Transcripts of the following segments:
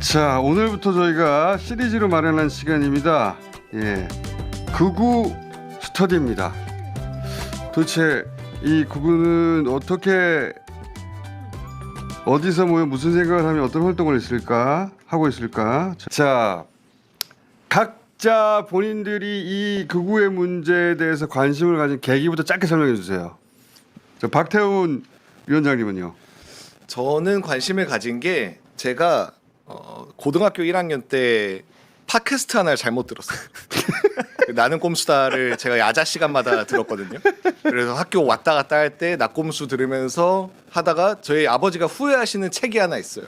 자, 오늘부터 저희가 시리즈로 마련한 시간입니다. 예, 극우 스터디입니다. 도대체 이 극우는 어떻게 어디서 모여 무슨 생각을 하면 어떤 활동을 했을까 하고 있을까? 자, 각자 본인들이 이 극우의 문제에 대해서 관심을 가진 계기부터 짧게 설명해 주세요. 자, 박태훈 위원장님은요? 저는 관심을 가진 게 제가 고등학교 1학년 때 팟캐스트 하나를 잘못 들었어요. 나는 꼼수다를 제가 야자 시간마다 들었거든요. 그래서 학교 왔다 갔다 할 때 나꼼수 들으면서 하다가 저희 아버지가 후회하시는 책이 하나 있어요.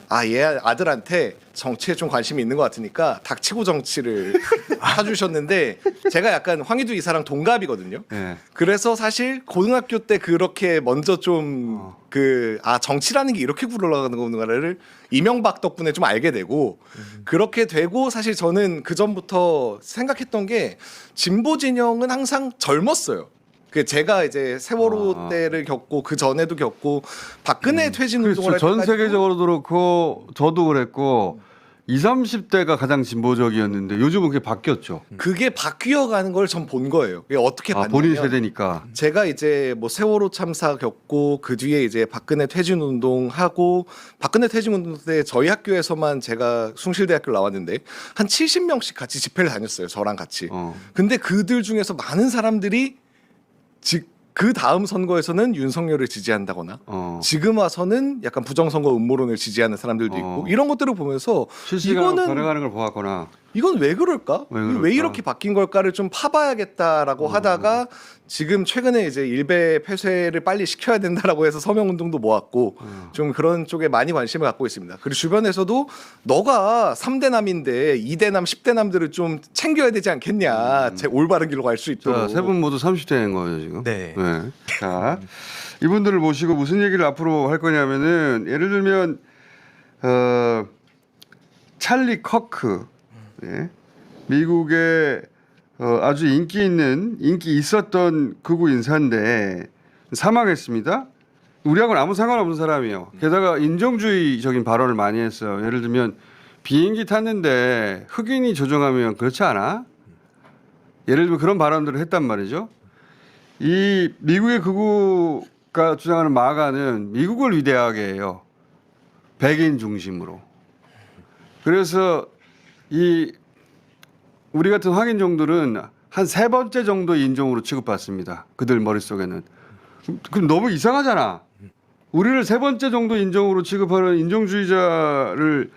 아, 얘 아들한테 정치에 좀 관심이 있는 것 같으니까 닥치고 정치를 사주셨는데 제가 약간 황희두 이사랑 동갑이거든요. 네. 그래서 사실 고등학교 때 그렇게 먼저 좀 정치라는 게 이렇게 굴러가는 건가를 이명박 덕분에 좀 알게 되고 그렇게 되고 사실 저는 그 전부터 생각했던 게 진보 진영은 항상 젊었어요. 그 제가 이제 세월호 때를 겪고 그 전에도 겪고 박근혜 퇴진 운동을 할 전 때까지도 세계적으로 그렇고 저도 그랬고 20, 30대가 가장 진보적이었는데 요즘은 그게 바뀌었죠. 그게 바뀌어 가는 걸 전 본 거예요. 그게 어떻게 봤냐면 본인 세대니까. 제가 이제 뭐 세월호 참사 겪고 그 뒤에 이제 박근혜 퇴진 운동 하고 박근혜 퇴진 운동 때 저희 학교에서만 제가 숭실대학교 나왔는데 한 70명씩 같이 집회를 다녔어요. 저랑 같이. 근데 그들 중에서 많은 사람들이 그 다음 선거에서는 윤석열을 지지한다거나 지금 와서는 약간 부정선거 음모론을 지지하는 사람들도 있고 이런 것들을 보면서 실시간으로 이거는 변해가는 걸 보았거나 이건 왜 그럴까? 왜 이렇게 바뀐 걸까를 좀 파봐야겠다라고 하다가 지금 최근에 이제 일베 폐쇄를 빨리 시켜야 된다라고 해서 서명 운동도 모았고 좀 그런 쪽에 많이 관심을 갖고 있습니다. 그리고 주변에서도 너가 3대남인데 2대남, 10대남들을 좀 챙겨야 되지 않겠냐. 제 올바른 길로 갈 수 있도록. 세 분 모두 30대인 거예요 지금. 네. 자, 이분들을 모시고 무슨 얘기를 앞으로 할 거냐면은 예를 들면 찰리 커크, 예? 미국의 아주 인기 있었던 극우 인사인데 사망했습니다. 우리하고는 아무 상관없는 사람이에요. 게다가 인종주의적인 발언을 많이 했어요. 예를 들면 비행기 탔는데 흑인이 조종하면 그렇지 않아? 예를 들면 그런 발언들을 했단 말이죠. 이 미국의 극우가 주장하는 마가는 미국을 위대하게 해요. 백인 중심으로. 그래서 우리 같은 황인종들은 한 세 번째 정도의 인종으로 취급받습니다. 그들 머릿속에는. 그럼 너무 이상하잖아. 우리를 세 번째 정도 인종으로 취급하는 인종주의자를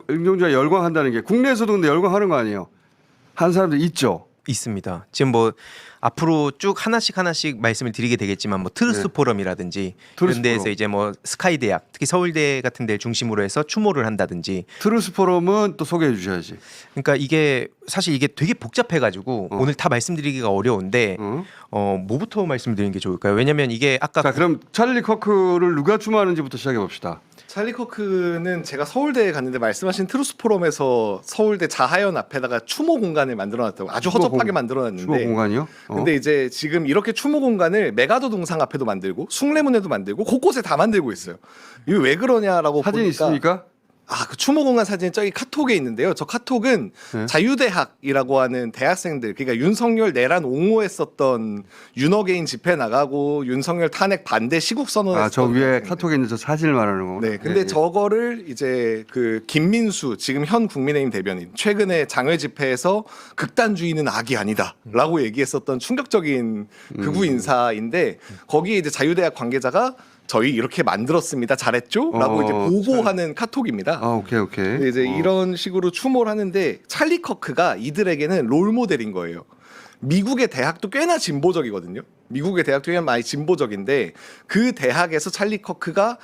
인종주의자 열광한다는 게 국내에서도 근데 열광하는 거 아니에요. 한 사람들 있죠. 있습니다. 지금 뭐 앞으로 쭉 하나씩 말씀을 드리게 되겠지만 뭐 트루스 포럼이라든지 이런 데에서 이제 뭐 스카이 대학, 특히 서울대 같은 데 중심으로 해서 추모를 한다든지. 트루스 포럼은 또 소개해 주셔야지. 그러니까 이게 사실 이게 되게 복잡해가지고 오늘 다 말씀드리기가 어려운데 뭐부터 말씀드리는 게 좋을까요? 왜냐면 이게 아까 자, 그럼 찰리 커크를 누가 추모하는지부터 시작해 봅시다. 찰리 커크는 제가 서울대에 갔는데 말씀하신 트루스 포럼에서 서울대 자하연 앞에다가 추모 공간을 만들어놨다고 아주 허접하게 만들어놨는데 추모 공간이요? 근데 이제 지금 이렇게 추모 공간을 메가더 동상 앞에도 만들고 숭례문에도 만들고 곳곳에 다 만들고 있어요. 이거 왜 그러냐라고 사진 보니까 있습니까? 그 추모 공간 사진 저기 카톡에 있는데요. 저 카톡은 자유대학이라고 하는 대학생들, 그러니까 윤석열 내란 옹호했었던 윤어게인 집회 나가고 윤석열 탄핵 반대 시국 선언했었던. 저 위에 카톡에 있는 저 사진을 말하는 거. 네, 근데 저거를 이제 그 김민수 지금 현 국민의힘 대변인 최근에 장외 집회에서 극단주의는 악이 아니다라고 얘기했었던 충격적인 극우 인사인데 거기에 이제 자유대학 관계자가 저희 이렇게 만들었습니다. 잘했죠?라고 이제 보고하는 카톡입니다. 오케이. 근데 이제 이런 식으로 추모를 하는데 찰리 커크가 이들에게는 롤 모델인 거예요. 미국의 대학도 꽤나 진보적이거든요. 미국의 대학도 꽤나 많이 진보적인데 그 대학에서 찰리 커크가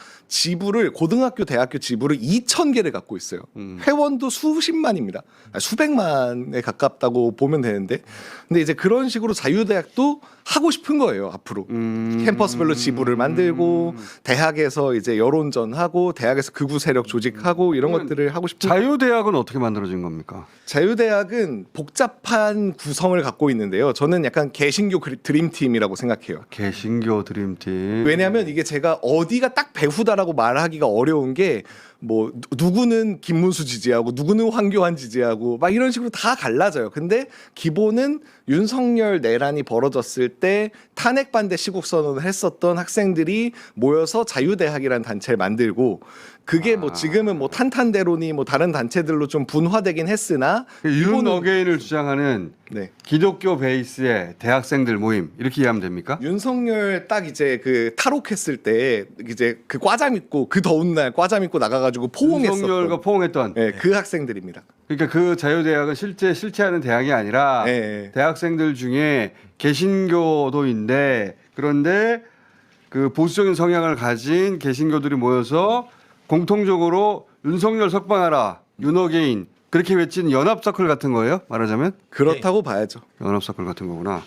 고등학교 대학교 지부를 2,000개를 갖고 있어요. 회원도 수십만입니다. 수백만에 가깝다고 보면 되는데 근데 이제 그런 식으로 자유대학도 하고 싶은 거예요. 앞으로 캠퍼스별로 지부를 만들고 대학에서 이제 여론전하고 대학에서 극우 세력 조직하고 이런 것들을 하고 싶은. 자유대학은 어떻게 만들어진 겁니까? 자유대학은 복잡한 구성을 갖고 있는데요. 저는 약간 개신교 드림팀이라고 생각해요. 개신교 드림팀. 왜냐하면 이게 제가 어디가 딱 배후다라고 말하기가 어려운 게 뭐 누구는 김문수 지지하고 누구는 황교안 지지하고 막 이런 식으로 다 갈라져요. 근데 기본은 윤석열 내란이 벌어졌을 때 탄핵 반대 시국 선언을 했었던 학생들이 모여서 자유대학이라는 단체를 만들고 그게 뭐 지금은 뭐 탄탄대로니 뭐 다른 단체들로 좀 분화되긴 했으나 윤 어게인을 주장하는 네. 기독교 베이스의 대학생들 모임 이렇게 이해하면 됩니까? 윤석열 딱 이제 그 탈옥했을 때 이제 그 과잠 입고 그 더운 날 과잠 입고 나가가지고 포옹했었던 윤석열과 포옹했던. 네, 그 학생들입니다. 그러니까 그 자유대학은 실체하는 대학이 아니라 네. 대학생들 중에 개신교도인데 그런데 그 보수적인 성향을 가진 개신교들이 모여서 공통적으로 윤석열 석방하라 윤어게인 그렇게 외친 연합서클 같은 거예요? 말하자면 그렇다고 봐야죠. 연합서클 같은 거구나.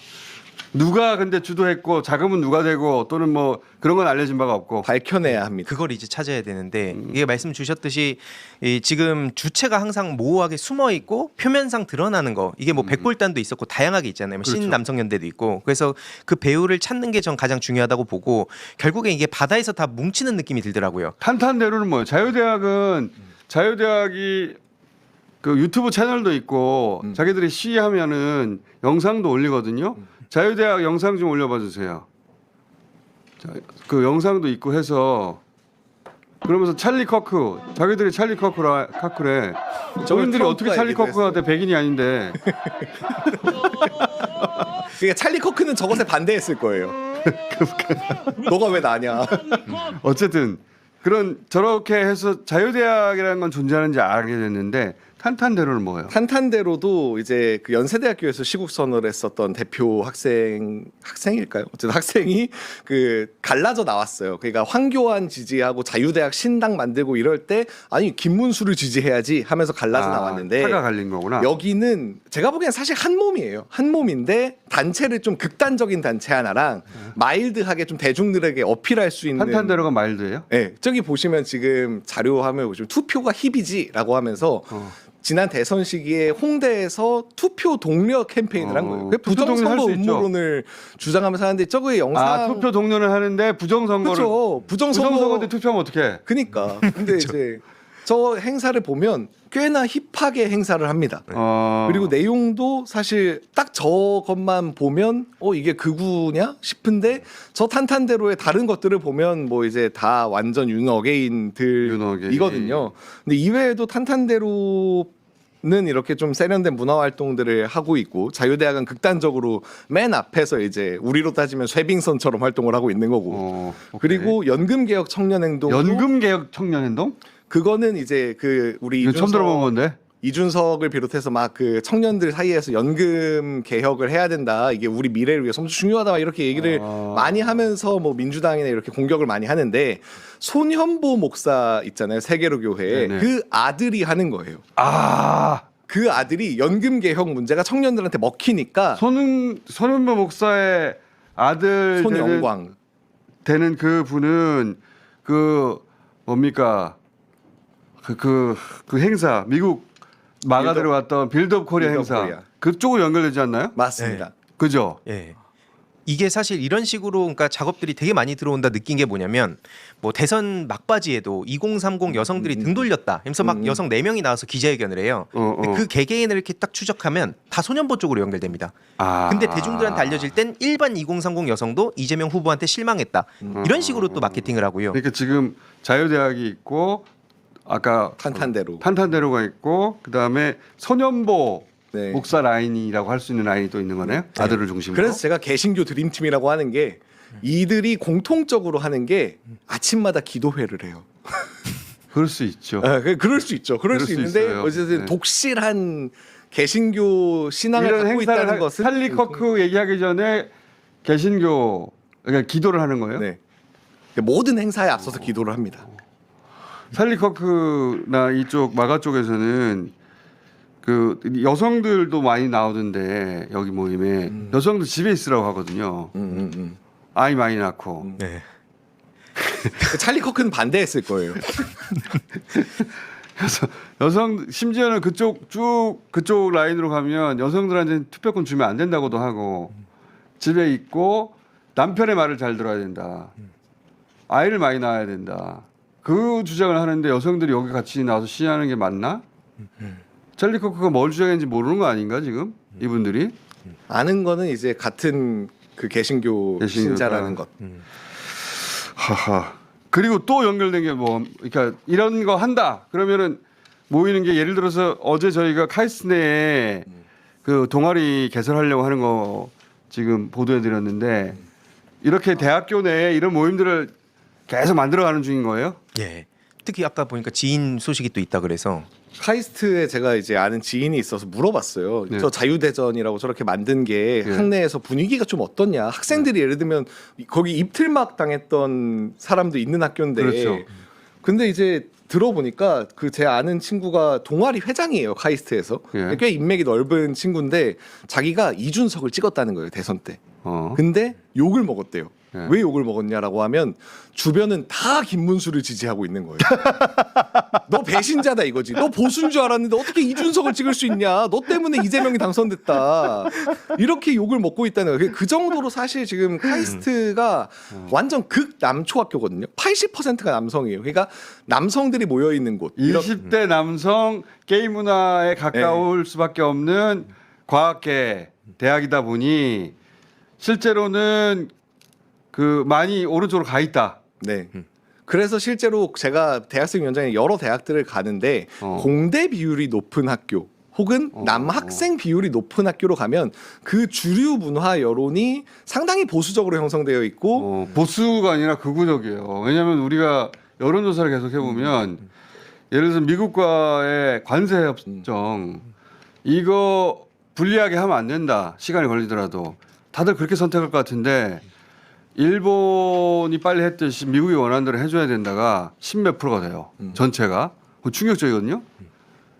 누가 근데 주도했고 자금은 누가 되고 또는 뭐 그런 건 알려진 바가 없고 밝혀내야 합니다. 그걸 이제 찾아야 되는데 이게 말씀 주셨듯이 이 지금 주체가 항상 모호하게 숨어 있고 표면상 드러나는 거 이게 뭐 백골단도 있었고 다양하게 있잖아요. 뭐 그렇죠. 신남성연대도 있고 그래서 그 배우를 찾는 게 전 가장 중요하다고 보고 결국에 이게 바다에서 다 뭉치는 느낌이 들더라고요. 탄탄대로는 뭐예요? 자유대학이 그 유튜브 채널도 있고 자기들이 시위하면은 영상도 올리거든요. 자유대학 영상 좀 올려봐 주세요. 자, 그 영상도 있고 해서 그러면서 찰리 커크 자기들이 찰리 커크래. 저분들이 어떻게 찰리 커크가 돼? 백인이 아닌데. 그러니까 찰리 커크는 저것에 반대했을 거예요. 너가 왜 나냐? 어쨌든 그런 저렇게 해서 자유대학이라는 건 존재하는지 알게 됐는데 탄탄대로는 뭐예요? 탄탄대로도 이제 그 연세대학교에서 시국 선언을 했었던 대표 학생일까요? 어쨌든 학생이 그 갈라져 나왔어요. 그러니까 황교안 지지하고 자유대학 신당 만들고 이럴 때 아니 김문수를 지지해야지 하면서 갈라져 나왔는데 차가 갈린 거구나. 여기는 제가 보기엔 사실 한 몸이에요. 한 몸인데 단체를 좀 극단적인 단체 하나랑 마일드하게 좀 대중들에게 어필할 수 있는 탄탄대로가 마일드예요? 네, 저기 보시면 지금 자료 화면 보시면 투표가 힙이지라고 하면서 지난 대선 시기에 홍대에서 투표 동료 캠페인을 한 거예요. 투표 동료 할 부정선거 수 있죠. 음모론을 주장하면서 하는데 저거의 영상 투표 동료를 하는데 부정선거를 그렇죠. 부정선거인데 투표하면 어떡해? 그니까 근데 이제 저 행사를 보면 꽤나 힙하게 행사를 합니다. 그리고 내용도 사실 딱 저것만 보면 이게 극우냐 싶은데 저 탄탄대로의 다른 것들을 보면 뭐 이제 다 완전 윤어게인들이거든요. 근데 이외에도 탄탄대로는 이렇게 좀 세련된 문화 활동들을 하고 있고 자유대학은 극단적으로 맨 앞에서 이제 우리로 따지면 쇠빙선처럼 활동을 하고 있는 거고 그리고 연금개혁 청년행동 연금개혁 청년행동? 그거는 이제 그 우리 이거 처음 들어본 건데. 이준석을 비롯해서 막 그 청년들 사이에서 연금 개혁을 해야 된다. 이게 우리 미래를 위해서 엄청 중요하다. 막 이렇게 얘기를 많이 하면서 뭐 민주당이나 이렇게 공격을 많이 하는데 손현보 목사 있잖아요. 세계로 교회. 네네. 그 아들이 하는 거예요. 그 아들이 연금 개혁 문제가 청년들한테 먹히니까 손은보 목사의 아들 손영광 되는 그 분은 그 뭡니까? 그 행사 미국 마가 들어갔던 빌드업 코리아 행사 코리아. 그쪽으로 연결되지 않나요? 맞습니다. 그죠? 예. 이게 사실 이런 식으로 그러니까 작업들이 되게 많이 들어온다 느낀 게 뭐냐면 뭐 대선 막바지에도 2030 여성들이 등 돌렸다. 그래서 막 여성 4명이 나와서 기자회견을 해요. 근데 그 개개인을 이렇게 딱 추적하면 다 소년보 쪽으로 연결됩니다. 근데 대중들한테 알려질 땐 일반 2030 여성도 이재명 후보한테 실망했다. 이런 식으로 또 마케팅을 하고요. 그러니까 지금 자유대학이 있고 아까 탄탄대로가 있고 그다음에 손현보 네. 목사 라인이라고 할 수 있는 라인이 또 있는 거네요. 아들을 중심으로. 그래서 제가 개신교 드림팀이라고 하는 게 이들이 공통적으로 하는 게 아침마다 기도회를 해요. 그럴 수 있죠. 그럴 수 있죠. 그럴 수 있는데 있어요. 어쨌든 네. 독실한 개신교 신앙을 이런 갖고 행사를 있다는 것은 찰리 커크 얘기하기 전에 개신교 그러니까 기도를 하는 거예요. 네. 모든 행사에 앞서서 기도를 합니다. 찰리 커크나 이쪽 마가 쪽에서는 그 여성들도 많이 나오던데 여기 모임에 여성들 집에 있으라고 하거든요. 아이 많이 낳고. 네. 찰리 커크는 반대했을 거예요. 그래서 여성 심지어는 그쪽 라인으로 가면 여성들한테 투표권 주면 안 된다고도 하고 집에 있고 남편의 말을 잘 들어야 된다. 아이를 많이 낳아야 된다. 그 주장을 하는데 여성들이 여기 같이 나와서 시위하는 게 맞나? 찰리 커크가 뭘 주장했는지 모르는 거 아닌가 지금 이분들이? 아는 거는 이제 같은 그 개신교 개신교가. 신자라는 것. 하하. 그리고 또 연결된 게 뭐, 그러니까 이런 거 한다. 그러면은 모이는 게 예를 들어서 어제 저희가 카이스트 내에 그 동아리 개설하려고 하는 거 지금 보도해드렸는데 이렇게 대학교 내에 이런 모임들을 계속 만들어가는 중인 거예요? 예. 특히 아까 보니까 지인 소식이 또 있다 그래서 카이스트에 제가 이제 아는 지인이 있어서 물어봤어요. 네. 저 자유대전이라고 저렇게 만든 게 네. 학내에서 분위기가 좀 어떻냐. 학생들이 예를 들면 거기 입틀막 당했던 사람도 있는 학교인데. 그렇죠. 근데 이제 들어보니까 그 제 아는 친구가 동아리 회장이에요. 카이스트에서. 예. 꽤 인맥이 넓은 친구인데 자기가 이준석을 찍었다는 거예요. 대선 때. 어. 근데 욕을 먹었대요. 예. 왜 욕을 먹었냐라고 하면 주변은 다 김문수를 지지하고 있는 거예요. 너 배신자다 이거지. 너 보수인 줄 알았는데 어떻게 이준석을 찍을 수 있냐. 너 때문에 이재명이 당선됐다. 이렇게 욕을 먹고 있다는 거예요. 그 정도로 사실 지금 카이스트가 완전 극남초 학교거든요. 80%가 남성이에요. 그러니까 남성들이 모여 있는 곳. 20대 남성 게임 문화에 가까울 수밖에 없는 과학계 대학이다 보니 실제로는 그 많이 오른쪽으로 가 있다. 네. 그래서 실제로 제가 대학생 위원장에 여러 대학들을 가는데 어. 공대 비율이 높은 학교 혹은 남학생 비율이 높은 학교로 가면 그 주류 문화 여론이 상당히 보수적으로 형성되어 있고 보수가 아니라 극우적이에요. 왜냐하면 우리가 여론조사를 계속 해보면 예를 들어서 미국과의 관세 협정 이거 불리하게 하면 안 된다. 시간이 걸리더라도 다들 그렇게 선택할 것 같은데 일본이 빨리 했듯이 미국이 원하는 대로 해줘야 된다가 10몇 프로가 돼요. 전체가. 그거 충격적이거든요.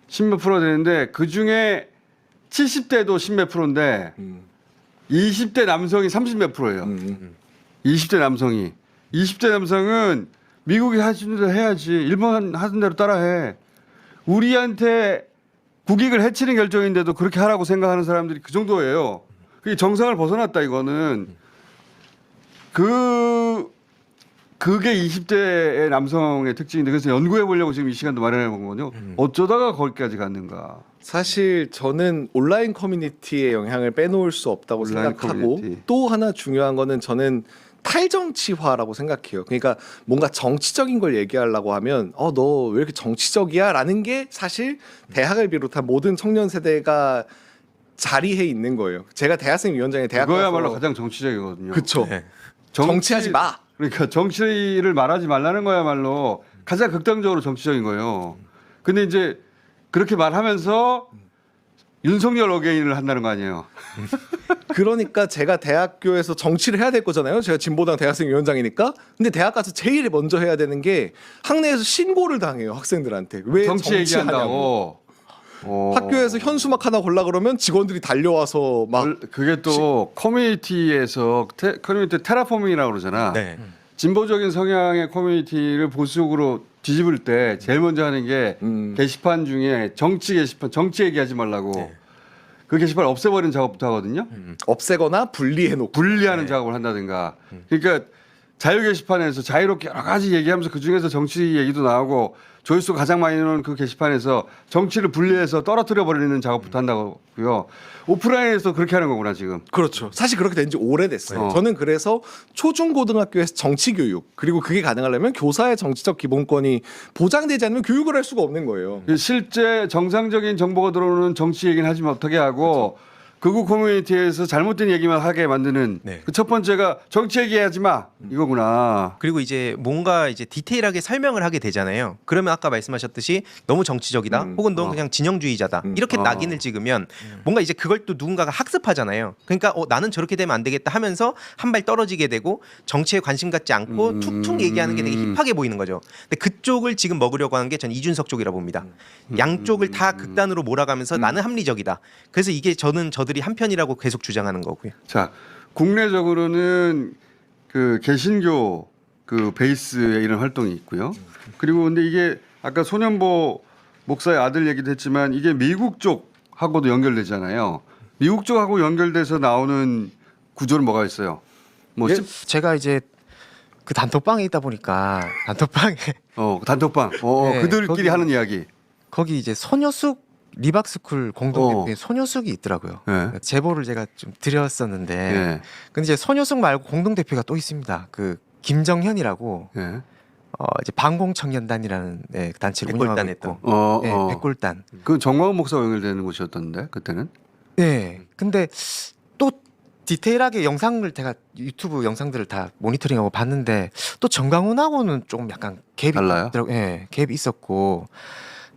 10몇 프로가 되는데 그중에 70대도 10몇 프로인데 20대 남성이 30몇 프로예요. 20대 남성이. 20대 남성은 미국이 하시는 대로 해야지. 일본 하던 대로 따라해. 우리한테 국익을 해치는 결정인데도 그렇게 하라고 생각하는 사람들이 그 정도예요. 그게 정상을 벗어났다 이거는. 그게 20대의 남성의 특징인데 그래서 연구해 보려고 지금 이 시간도 마련해 본 거거든요. 어쩌다가 거기까지 갔는가. 사실 저는 온라인 커뮤니티의 영향을 빼놓을 수 없다고 온라인 생각하고 커뮤니티. 또 하나 중요한 거는 저는 탈정치화라고 생각해요. 그러니까 뭔가 정치적인 걸 얘기하려고 하면 너 왜 이렇게 정치적이야? 라는 게 사실 대학을 비롯한 모든 청년 세대가 자리해 있는 거예요. 제가 대학생 위원장에 대학 그거야말로 가서 가장 정치적이거든요. 그쵸. 네. 정치하지 마. 그러니까 정치를 말하지 말라는 거야말로 가장 극단적으로 정치적인 거예요. 근데 이제 그렇게 말하면서 윤석열 어게인을 한다는 거 아니에요. 그러니까 제가 대학교에서 정치를 해야 될 거잖아요. 제가 진보당 대학생 위원장이니까. 근데 대학 가서 제일 먼저 해야 되는 게 학내에서 신고를 당해요. 학생들한테. 왜 정치 정치하냐고. 얘기한다고. 학교에서 현수막 하나 골라 그러면 직원들이 달려와서 막 그게 또 커뮤니티에서 커뮤니티 테라포밍이라고 그러잖아. 네. 진보적인 성향의 커뮤니티를 보수적으로 뒤집을 때 제일 먼저 하는 게 게시판 중에 정치 게시판, 정치 얘기하지 말라고 네. 그 게시판을 없애버리는 작업부터 하거든요. 없애거나 분리해놓고. 분리하는 작업을 한다든가. 그러니까 자유 게시판에서 자유롭게 여러 가지 얘기하면서 그 중에서 정치 얘기도 나오고 조회수 가장 많이 나오는 그 게시판에서 정치를 분리해서 떨어뜨려 버리는 작업부터 한다고요. 오프라인에서 그렇게 하는 거구나 지금. 그렇죠. 사실 그렇게 된 지 오래됐어요. 어. 저는 그래서 초중고등학교에서 정치 교육 그리고 그게 가능하려면 교사의 정치적 기본권이 보장되지 않으면 교육을 할 수가 없는 거예요. 실제 정상적인 정보가 들어오는 정치 얘기는 하지 못하게 하고 극우 커뮤니티에서 잘못된 얘기만 하게 만드는 네. 그 첫 번째가 정치 얘기하지 마 이거구나. 그리고 이제 뭔가 이제 디테일하게 설명을 하게 되잖아요. 그러면 아까 말씀하셨듯이 너무 정치적이다, 혹은 넌 그냥 진영주의자다 이렇게 낙인을 찍으면 뭔가 이제 그걸 또 누군가가 학습하잖아요. 그러니까 나는 저렇게 되면 안 되겠다 하면서 한 발 떨어지게 되고 정치에 관심 갖지 않고 툭툭 얘기하는 게 되게 힙하게 보이는 거죠. 근데 그쪽을 지금 먹으려고 하는 게 전 이준석 쪽이라 봅니다. 양쪽을 다 극단으로 몰아가면서 나는 합리적이다. 그래서 이게 저들이 한편이라고 계속 주장하는 거고요. 자, 국내적으로는 그 개신교 그 베이스의 이런 활동이 있고요. 그리고 근데 이게 아까 손현보 목사의 아들 얘기도 했지만 이게 미국 쪽하고도 연결되잖아요. 미국 쪽하고 연결돼서 나오는 구조는 뭐가 있어요? 뭐 제가 이제 그 단톡방에 있다 보니까 단톡방에 단톡방. 네, 그들끼리 거기- 하는 이야기. 거기 이제 소녀숙 리박스쿨 공동대표인 소녀숙이 있더라고요. 네. 제보를 제가 좀 드렸었는데, 예. 근데 이제 소녀숙 말고 공동대표가 또 있습니다. 그 김정현이라고 예. 이제 방공청년단이라는 단체를 운영하고 백골단했던. 어, 있고, 어. 백골단. 그 정광훈 목사가 연결되는 곳이었던데 그때는. 네. 근데 또 디테일하게 영상을 제가 유튜브 영상들을 다 모니터링하고 봤는데 또 정강훈하고는 좀 약간 갭이 달라요? 예, 갭이 있었고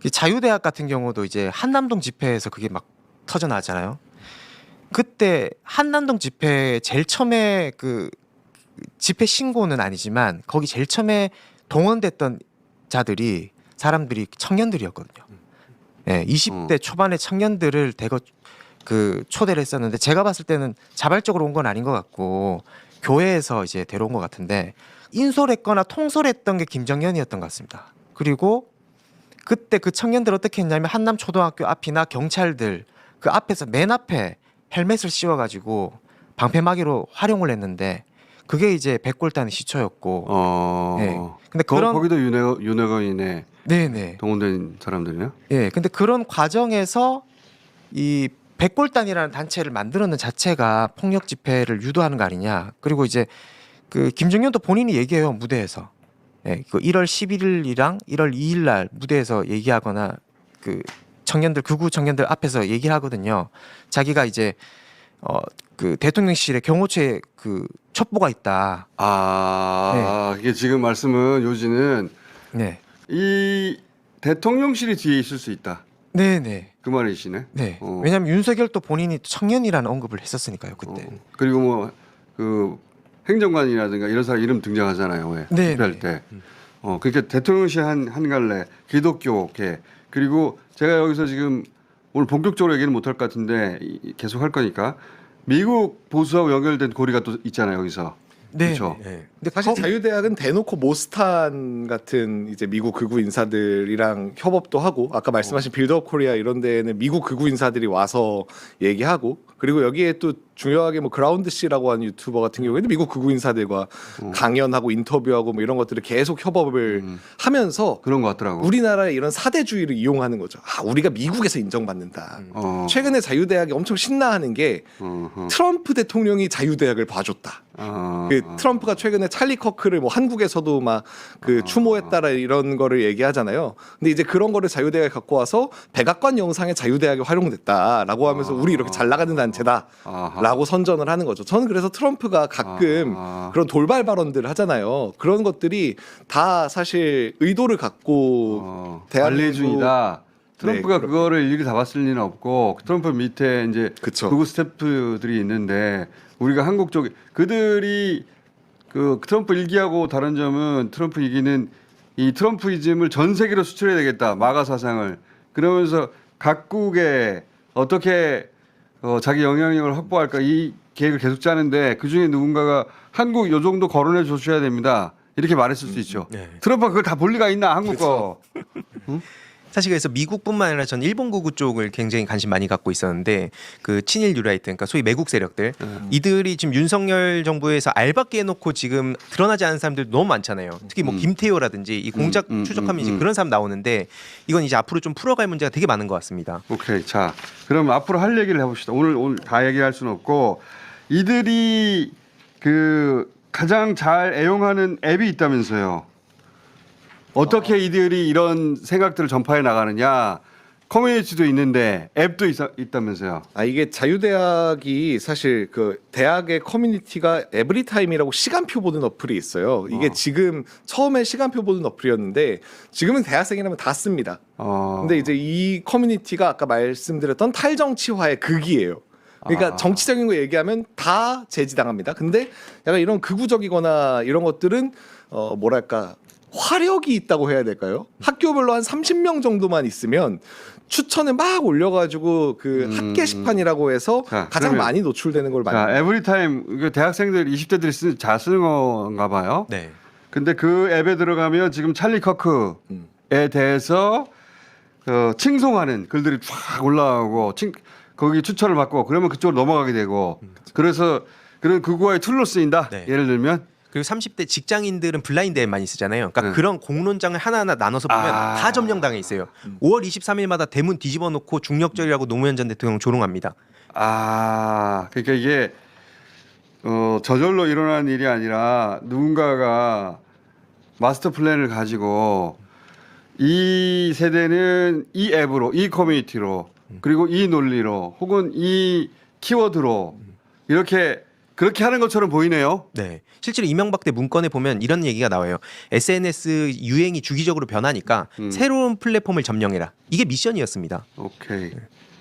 이 자유대학 같은 경우도 이제 한남동 집회에서 그게 막 터져 나왔잖아요. 그때 한남동 집회 제일 처음에 그 집회 신고는 아니지만 거기 제일 처음에 동원됐던 자들이 사람들이 청년들이었거든요. 예, 20대 초반의 청년들을 대거 그 초대를 했었는데 제가 봤을 때는 자발적으로 온 건 아닌 것 같고 교회에서 이제 데려온 것 같은데 인솔했거나 통솔했던 게 김정현이었던 것 같습니다. 그리고 그때 그 청년들 어떻게 했냐면 한남 초등학교 앞이나 경찰들 그 앞에서 맨 앞에 헬멧을 씌워가지고 방패막이로 활용을 했는데 그게 이제 백골단의 시초였고. 네. 근데 그런 거기도 윤회거인에 네네. 동원된 사람들이요? 예. 근데 그런 과정에서 이 백골단이라는 단체를 만들었는 자체가 폭력 집회를 유도하는 거 아니냐. 그리고 이제 그 김정현도 본인이 얘기해요 무대에서. 예, 그 1월 11일이랑 1월 2일 날 무대에서 얘기하거나 그 청년들 극우 청년들 앞에서 얘기를 하거든요. 자기가 이제 그 대통령실에 경호처에 그 첩보가 있다. 이게 지금 말씀은 요지는 네. 이 대통령실이 뒤에 있을 수 있다. 네네. 그 말이시네. 네. 어. 왜냐하면 윤석열도 본인이 청년이라는 언급을 했었으니까요 그때. 그리고 뭐 그 행정관이라든가 이런 사람 이름 등장하잖아요. 왜? 네, 투표할 네. 때. 그러니까 대통령실 한 갈래 기독교계 그리고 제가 여기서 지금 오늘 본격적으로 얘기는 못할 것 같은데 계속 할 거니까 미국 보수하고 연결된 고리가 또 있잖아요 여기서. 네. 그렇죠. 네. 근데 사실 자유대학은 대놓고 모스탄 같은 이제 미국 극우 인사들이랑 협업도 하고 아까 말씀하신 빌드업 코리아 이런 데는 미국 극우 인사들이 와서 얘기하고 그리고 여기에 또 중요하게 뭐 그라운드 씨라고 하는 유튜버 같은 경우에는 미국 극우 인사들과 강연하고 인터뷰하고 뭐 이런 것들을 계속 협업을 하면서 그런 것 같더라고. 우리나라의 이런 사대주의를 이용하는 거죠. 우리가 미국에서 인정받는다. 최근에 자유대학이 엄청 신나하는 게 트럼프 대통령이 자유대학을 봐줬다. 그 트럼프가 최근에 찰리 커크를 뭐 한국에서도 막 그 추모했다라 이런 거를 얘기하잖아요. 근데 이제 그런 거를 자유대학에 갖고 와서 백악관 영상에 자유대학이 활용됐다라고 하면서 우리 이렇게 잘 나가는 단체다라고 선전을 하는 거죠. 저는 그래서 트럼프가 가끔 그런 돌발 발언들을 하잖아요. 그런 것들이 다 사실 의도를 갖고 관리 중이다. 트럼프가 네, 그거를 일일이 다 봤을 리는 없고 트럼프 밑에 이제 그쵸. 극우 스태프들이 있는데 우리가 한국 쪽에 그들이 그 트럼프 일기하고 다른 점은 트럼프 일기는 이 트럼프이즘을 전 세계로 수출해야 되겠다. 마가 사상을 그러면서 각국에 어떻게 자기 영향력을 확보할까 이 계획을 계속 짜는데 그 중에 누군가가 한국 요 정도 거론해 주셔야 됩니다. 이렇게 말했을 수 있죠. 네. 트럼프가 그걸 다 볼 리가 있나 한국 거. 사실 그래서 미국뿐만 아니라 전 일본 극우 쪽을 굉장히 관심 많이 갖고 있었는데 그 친일 유라이트 그러니까 소위 매국 세력들 이들이 지금 윤석열 정부에서 알박기 해놓고 지금 드러나지 않은 사람들 너무 많잖아요. 특히 뭐 김태효라든지 이 공작 추적하면 이제 그런 사람 나오는데 이건 이제 앞으로 좀 풀어갈 문제가 되게 많은 것 같습니다. 오케이. 자, 그럼 앞으로 할 얘기를 해봅시다. 오늘 다 얘기할 수는 없고 이들이 그 가장 잘 애용하는 앱이 있다면서요. 어떻게 이들이 이런 생각들을 전파해 나가느냐. 커뮤니티도 있는데 앱도 있다면서요. 이게 자유대학이 사실 그 대학의 커뮤니티가 에브리타임이라고 시간표 보는 어플이 있어요. 이게 지금 처음에 시간표 보는 어플이었는데 지금은 대학생이라면 다 씁니다. 근데 이제 이 커뮤니티가 아까 말씀드렸던 탈정치화의 극이에요. 그러니까 정치적인 거 얘기하면 다 제지당합니다. 근데 약간 이런 극우적이거나 이런 것들은 뭐랄까 화력이 있다고 해야 될까요? 학교별로 한 30명 정도만 있으면 추천을 막 올려가지고 그 학 게시판이라고 해서 자, 가장 그러면- 많이 노출되는 걸 많이. 자, 에브리타임 이거 대학생들 20대들이 잘 쓰는 건가 봐요. 네. 근데 그 앱에 들어가면 지금 찰리 커크에 대해서 칭송하는 글들이 쫙 올라오고 거기 추천을 받고 그러면 그쪽으로 넘어가게 되고 그래서 그런 극우와의 툴로 쓰인다. 네. 예를 들면 그리고 30대 직장인들은 블라인드 앱 많이 쓰잖아요. 그러니까 네. 그런 공론장을 하나하나 나눠서 보면 다 점령당해 있어요. 5월 23일마다 대문 뒤집어 놓고 중력절이라고 노무현 전 대통령 조롱합니다. 그러니까 이게 저절로 일어난 일이 아니라 누군가가 마스터 플랜을 가지고 이 세대는 이 앱으로, 이 커뮤니티로, 그리고 이 논리로, 혹은 이 키워드로 그렇게 하는 것처럼 보이네요. 네. 실제로 이명박 때 문건에 보면 이런 얘기가 나와요. SNS 유행이 주기적으로 변하니까 새로운 플랫폼을 점령해라. 이게 미션이었습니다. 오케이.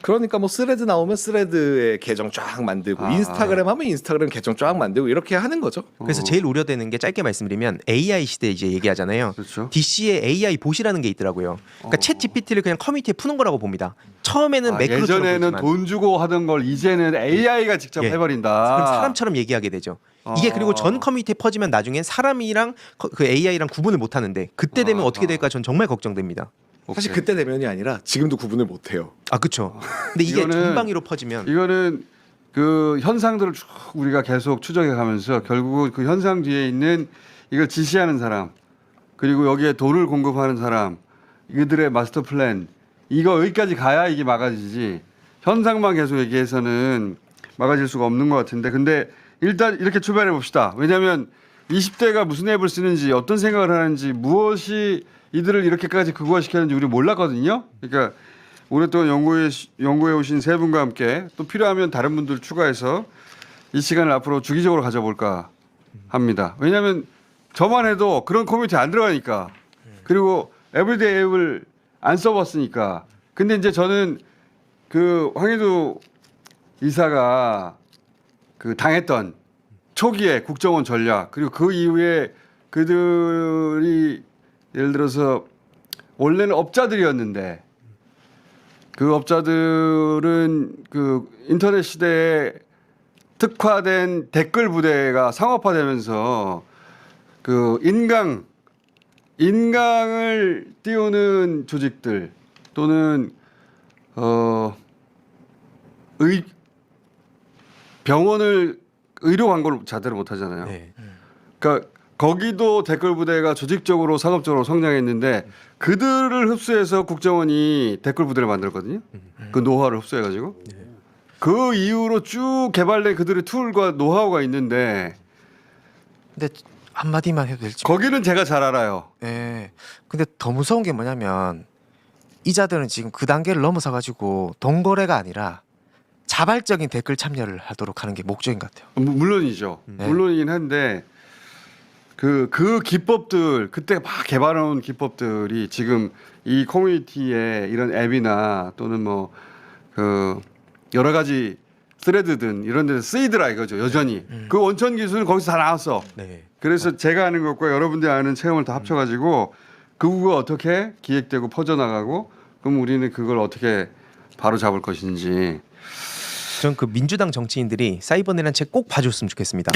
그러니까 뭐 스레드 나오면 스레드의 계정 쫙 만들고 인스타그램 하면 인스타그램 계정 쫙 만들고 이렇게 하는 거죠. 그래서 제일 우려되는 게 짧게 말씀드리면 AI 시대 이제 얘기하잖아요. 그렇죠. DC에 AI 봇이라는 게 있더라고요. 그러니까 챗 GPT를 그냥 커뮤니티에 푸는 거라고 봅니다. 처음에는 매크로처럼 예전에는 보이지만 돈 주고 하던 걸 이제는 AI가 직접 예. 해버린다. 그럼 사람처럼 얘기하게 되죠. 이게 그리고 전 커뮤니티에 퍼지면 나중엔 사람이랑 그 AI랑 구분을 못 하는데 그때 되면 어떻게 될까 전 정말 걱정됩니다. 사실 오케이. 그때 되면이 아니라 지금도 구분을 못 해요. 아 그렇죠. 근데 이게 이거는- 전방위로 퍼지면 이거는 그 현상들을 쭉 우리가 계속 추적해 가면서 결국은 그 현상 뒤에 있는 이걸 지시하는 사람, 그리고 여기에 돈을 공급하는 사람, 이들의 마스터 플랜, 이거 여기까지 가야 이게 막아지지. 현상만 계속 얘기해서는 막아질 수가 없는 것 같은데, 근데 일단 이렇게 출발해 봅시다. 왜냐하면 20대가 무슨 앱을 쓰는지, 어떤 생각을 하는지, 무엇이 이들을 이렇게까지 극화시켰는지 우리 몰랐거든요. 그러니까 오랫동안 연구해 오신 세 분과 함께 또 필요하면 다른 분들 추가해서 이 시간을 앞으로 주기적으로 가져볼까 합니다. 왜냐하면 저만 해도 그런 커뮤니티 안 들어가니까, 그리고 에브리데이 앱을 안 써봤으니까. 근데 이제 저는 그 황희도 이사가 그 당했던 초기에 국정원 전략, 그리고 그 이후에 그들이 예를 들어서 원래는 업자들이었는데 그 업자들은 그 인터넷 시대에 특화된 댓글 부대가 상업화되면서 그 인강을 띄우는 조직들 또는 병원을 의료 광고를 제대로 못 하잖아요. 네. 그러니까 거기도 댓글 부대가 조직적으로 상업적으로 성장했는데 그들을 흡수해서 국정원이 댓글 부대를 만들었거든요. 그 노하우를 흡수해가지고 그 이후로 쭉 개발된 그들의 툴과 노하우가 있는데 근데 한마디만 해도 될지. 거기는 제가 잘 알아요. 예. 근데 더 무서운 게 뭐냐면 이자들은 지금 그 단계를 넘어서 가지고 돈거래가 아니라 자발적인 댓글 참여를 하도록 하는 게 목적인 것 같아요. 물론이죠. 네. 물론이긴 한데 그 기법들 그때 막 개발해온 기법들이 지금 이 커뮤니티에 이런 앱이나 또는 뭐 그 여러 가지 스레드든 이런 데서 쓰이더라 이거죠. 여전히 그 원천 기술은 거기서 다 나왔어. 네. 그래서 제가 아는 것과 여러분들이 아는 체험을 다 합쳐가지고 그거가 어떻게 기획되고 퍼져나가고 그럼 우리는 그걸 어떻게 바로 잡을 것인지. 전 그 민주당 정치인들이 사이버넷이라는 책 꼭 봐줬으면 좋겠습니다.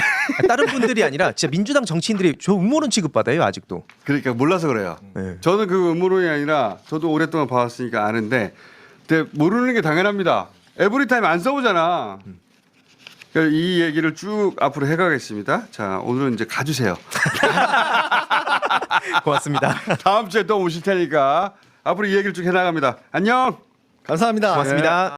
다른 분들이 아니라 진짜 민주당 정치인들이 저 음모론 취급받아요 아직도. 그러니까 몰라서 그래요. 네. 저는 그 음모론이 아니라 저도 오랫동안 봐왔으니까 아는데 근데 모르는 게 당연합니다. 에브리타임 안 써보잖아. 그러니까 이 얘기를 쭉 앞으로 해가겠습니다. 자, 오늘은 이제 가주세요. 고맙습니다. 다음 주에 또 오실 테니까 앞으로 이 얘기를 쭉 해나갑니다. 안녕. 감사합니다. 고맙습니다.